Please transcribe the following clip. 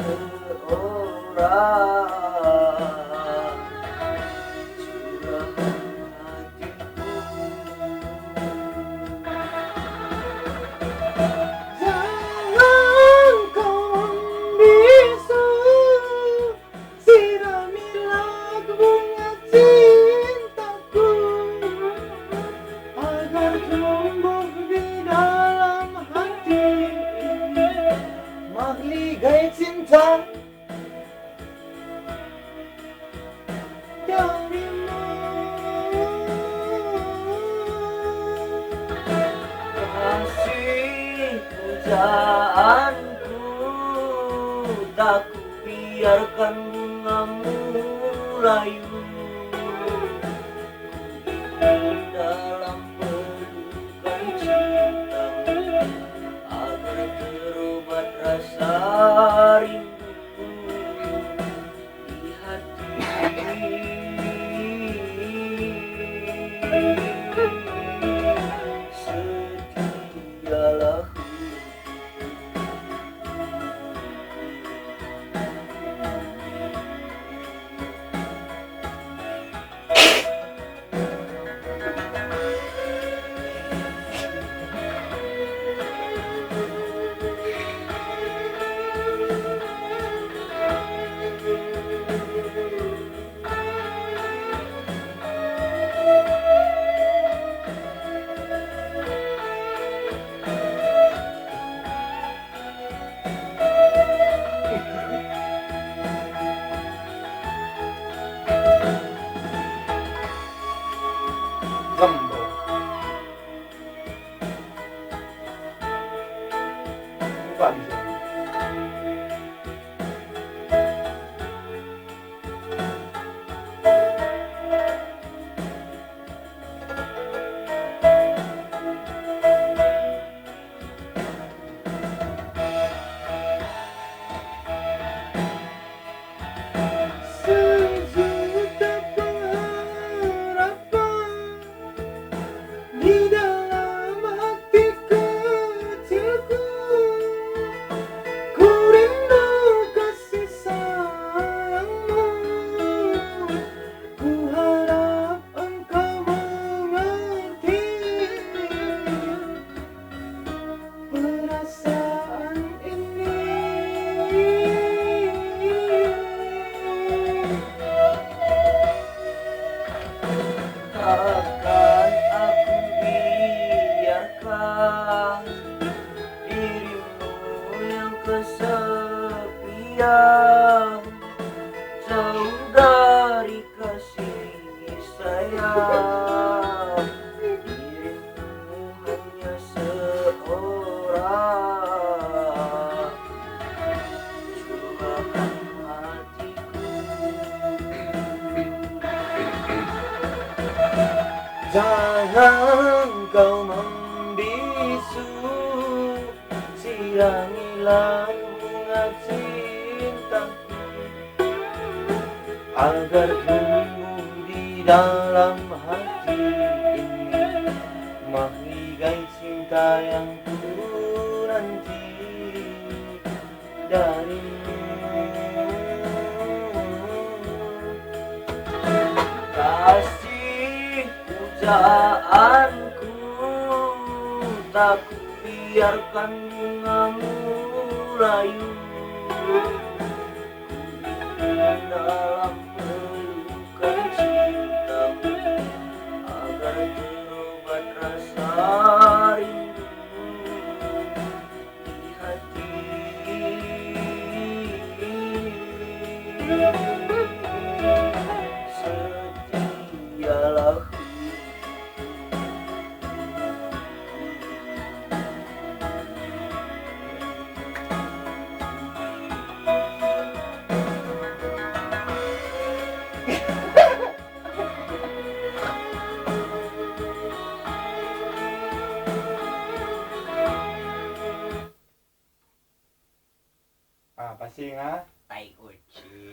seorang curahan hatiku. Jangan kau membisu, siramilah bunga cintaku agar tumbuh di dalam hati ini mahligai cinta darimu. Kasih pujaanku, tak kubiarkan bungamu layu. Ku dalam pelukan cintamu agar terobat rasa rindu di hati. Setialah Zambo. Buka di sini. Sejuta pengharapan di dalam hati kecilku, ku rindu kasih sayangmu, ku harap engkau mengerti perasaan ini. takkan aku biarkan dirimu yang kesepian jauh dari kasih sayang. Dirimu hanya seorang curahan hatiku. Jangan kau membisu, siramilah bunga cintaku agar tumbuh di dalam hati ini mahligai cinta yang ku nanti darimu. Kasih pujaanku, tak kubiarkan bungamu layu. Dalam pelukan cintamu agar terobat rasa rindu di hati. Setialah Ah, passing ha. tai kucing.